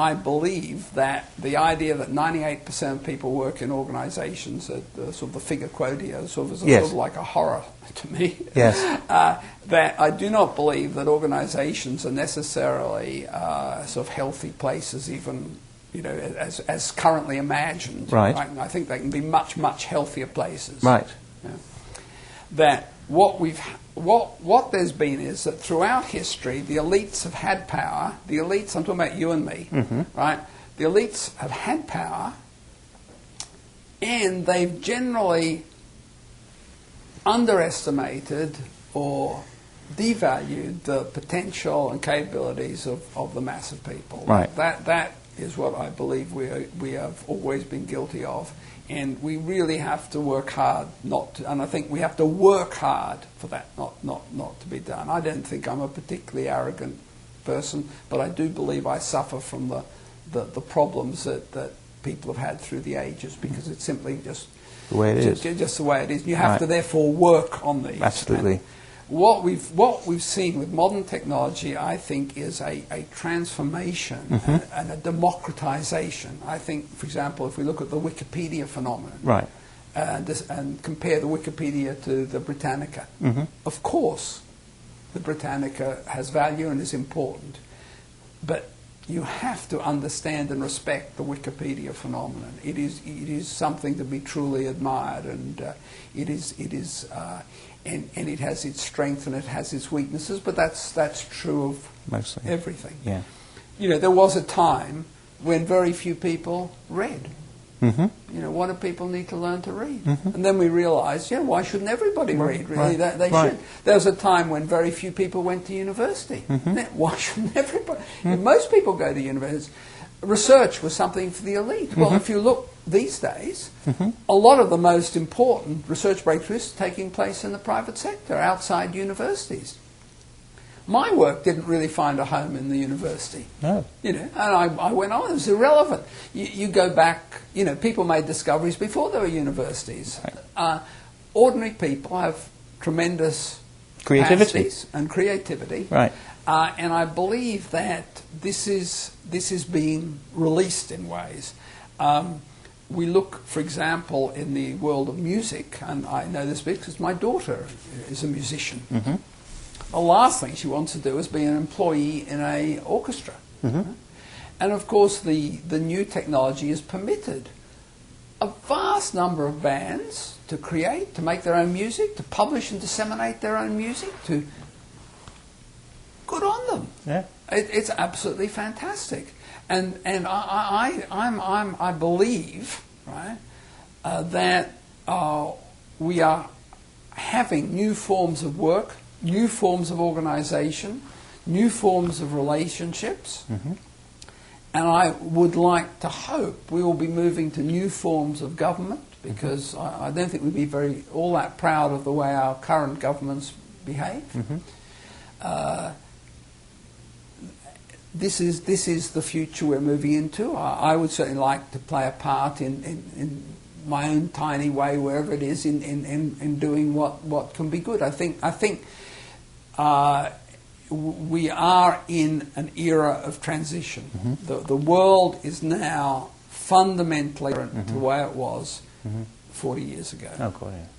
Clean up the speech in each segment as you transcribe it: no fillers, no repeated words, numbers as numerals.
I believe that the idea that 98% of people work in organizations, sort of the figure quoted, sort of like a horror to me. Yes. That I do not believe that organizations are necessarily sort of healthy places, even as currently imagined. Right. I think they can be much, much healthier places. Right. Yeah. That what there's been is that throughout history, the elites have had power. The elites, I'm talking about you and me, right? The elites have had power, and they've generally underestimated or devalued the potential and capabilities of the mass of people. Right. That is what I believe we have always been guilty of. And we really have to work hard and I think we have to work hard for that not to be done. I don't think I'm a particularly arrogant person, but I do believe I suffer from the problems that people have had through the ages, because it's simply just the way it is. Just the way it is. You have to therefore work on these. Absolutely. And what we've seen with modern technology, I think, is a transformation and a democratization. I think, for example, if we look at the Wikipedia phenomenon, right, and compare the Wikipedia to the Britannica, of course, the Britannica has value and is important, but you have to understand and respect the Wikipedia phenomenon. It is something to be truly admired, and it has its strength and it has its weaknesses, but that's true of mostly everything. Yeah. There was a time when very few people read. What do people need to learn to read? And then we realized, why shouldn't everybody read? Really, they should. There was a time when very few people went to university. Why shouldn't everybody? Most people go to university. Research was something for the elite. Well, if you look these days, a lot of the most important research breakthroughs are taking place in the private sector, outside universities. My work didn't really find a home in the university. No. And I went on, it was irrelevant. You go back, people made discoveries before there were universities. Right. Ordinary people have tremendous creativity and creativity. Right. And I believe that this is being released in ways. We look, for example, in the world of music, and I know this because my daughter is a musician. The last thing she wants to do is be an employee in an orchestra. And of course the new technology has permitted a vast number of bands to create, to make their own music, to publish and disseminate their own music, to good on them. Yeah. It's absolutely fantastic. And I believe, right, that we are having new forms of work, new forms of organization, new forms of relationships, and I would like to hope we will be moving to new forms of government, because I don't think we'd be all that proud of the way our current governments behave. This is the future we're moving into. I would certainly like to play a part in my own tiny way, wherever it is, in doing what can be good. I think we are in an era of transition. The world is now fundamentally different to the way it was 40 years ago,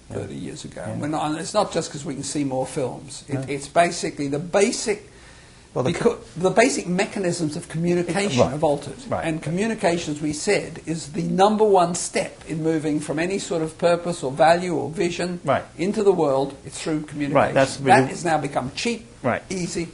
30 years ago. Yeah. It's not just because we can see more films. It's basically the basic mechanisms of communication have altered. Right. And communication, as we said, is the number one step in moving from any sort of purpose or value or vision into the world. It's through communication. Right. That has now become cheap, easy,